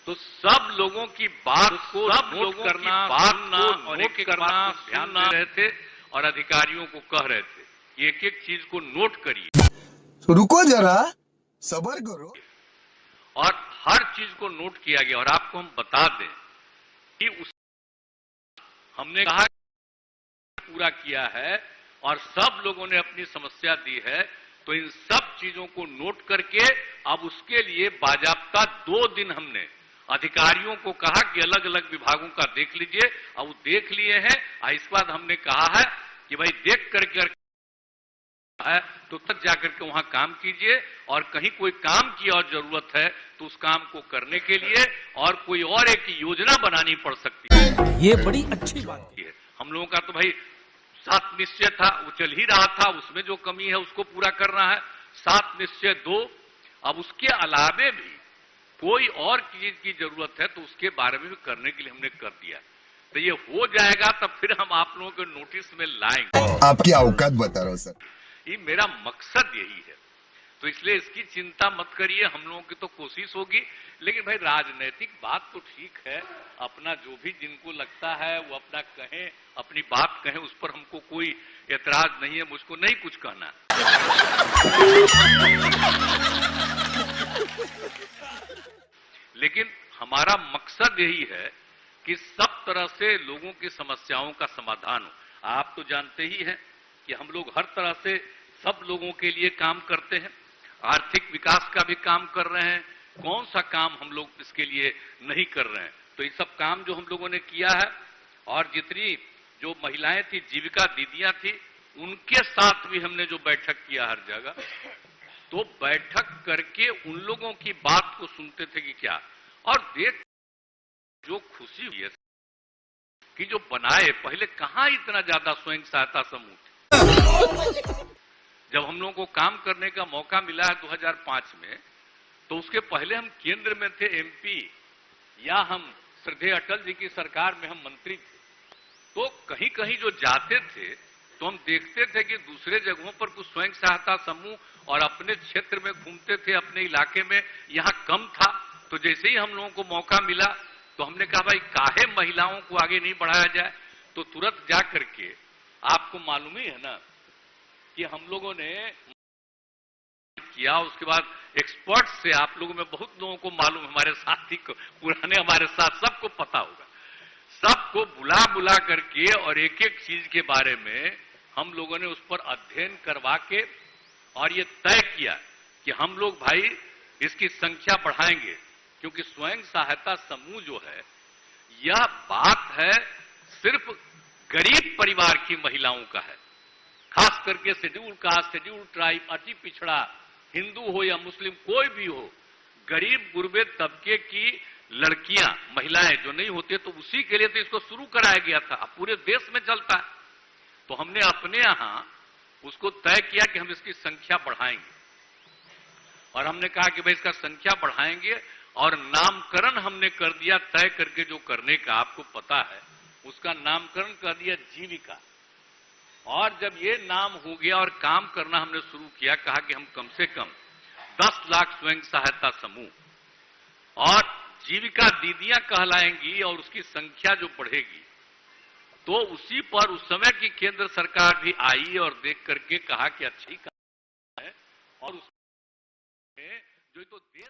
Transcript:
तो सब लोगों की बात को नोट करना, सुनना और एक एक बात को ध्यान दे रहे थे और अधिकारियों को कह रहे थे कि एक एक चीज को नोट करिए, तो रुको जरा, सब्र करो। और हर चीज को नोट किया गया। और आपको हम बता दें कि हमने कहा पूरा किया है और सब लोगों ने अपनी समस्या दी है, तो इन सब चीजों को नोट करके अब उसके लिए बाजाबता 2 दिन हमने अधिकारियों को कहा कि अलग अलग विभागों का देख लीजिए। अब वो देख लिए हैं। इसके बाद हमने कहा है कि भाई देख करके है तो तक जाकर के वहां काम कीजिए, और कहीं कोई काम की और जरूरत है तो उस काम को करने के लिए और कोई और एक योजना बनानी पड़ सकती है। ये बड़ी अच्छी बात है। हम लोगों का तो भाई 7 निश्चय था, वो चल ही रहा था, उसमें जो कमी है उसको पूरा करना है। 7 निश्चय 2, अब उसके अलावे भी कोई और चीज की जरूरत है तो उसके बारे में भी करने के लिए हमने कर दिया। तो ये हो जाएगा तब फिर हम आप लोगों के नोटिस में लाएंगे। आपकी औकात बता रहा हूं सर, ये मेरा मकसद यही है। तो इसलिए इसकी चिंता मत करिए, हम लोगों की तो कोशिश होगी। लेकिन भाई राजनीतिक बात तो ठीक है, अपना जो भी जिनको लगता है वो अपना कहें, अपनी बात कहें, उस पर हमको कोई एतराज नहीं है, मुझको नहीं कुछ कहना। लेकिन हमारा मकसद यही है कि सब तरह से लोगों की समस्याओं का समाधान हो। आप तो जानते ही हैं कि हम लोग हर तरह से सब लोगों के लिए काम करते हैं, आर्थिक विकास का भी काम कर रहे हैं। कौन सा काम हम लोग इसके लिए नहीं कर रहे हैं? तो ये सब काम जो हम लोगों ने किया है, और जितनी जो महिलाएं थी, जीविका दीदियां थी, उनके साथ भी हमने जो बैठक किया हर जगह, तो बैठक करके उन लोगों की बात को सुनते थे कि क्या, और देख जो खुशी हुई है कि जो बनाए, पहले कहां इतना ज्यादा स्वयं सहायता समूह थे। जब हम लोगों को काम करने का मौका मिला है 2005 में, तो उसके पहले हम केंद्र में थे एमपी, या हम श्रद्धेय अटल जी की सरकार में हम मंत्री थे। तो कहीं कहीं जो जाते थे तो हम देखते थे कि दूसरे जगहों पर कुछ स्वयं सहायता समूह और अपने क्षेत्र में घूमते थे, अपने इलाके में, यहां कम था। तो जैसे ही हम लोगों को मौका मिला तो हमने कहा भाई काहे महिलाओं को आगे नहीं बढ़ाया जाए। तो तुरंत जा करके, आपको मालूम ही है ना कि हम लोगों ने किया, उसके बाद एक्सपर्ट से, आप लोगों में बहुत लोगों को मालूम, हमारे साथी को, पुराने हमारे साथ, सबको पता होगा, सबको बुला बुला करके और एक एक चीज के बारे में हम लोगों ने उस पर अध्ययन करवा के और ये तय किया कि हम लोग भाई इसकी संख्या बढ़ाएंगे, क्योंकि स्वयं सहायता समूह जो है, यह बात है सिर्फ गरीब परिवार की महिलाओं का है। खास करके शेड्यूल कास्ट, शेड्यूल ट्राइब, अति पिछड़ा, हिंदू हो या मुस्लिम, कोई भी हो, गरीब गुरबे तबके की लड़कियां, महिलाएं जो नहीं होती, तो उसी के लिए तो इसको शुरू कराया गया था। अब पूरे देश में चलता है। तो हमने अपने यहां उसको तय किया कि हम इसकी संख्या बढ़ाएंगे, और हमने कहा कि भाई इसका संख्या बढ़ाएंगे, और नामकरण हमने कर दिया तय करके, जो करने का आपको पता है, उसका नामकरण कर दिया जीविका। और जब ये नाम हो गया और काम करना हमने शुरू किया, कहा कि हम कम से कम 10 लाख स्वयं सहायता समूह और जीविका दीदियां कहलाएंगी, और उसकी संख्या जो बढ़ेगी, तो उसी पर उस समय की केंद्र सरकार भी आई और देख करके कहा कि अच्छी काम है, और उसमें जो तो देश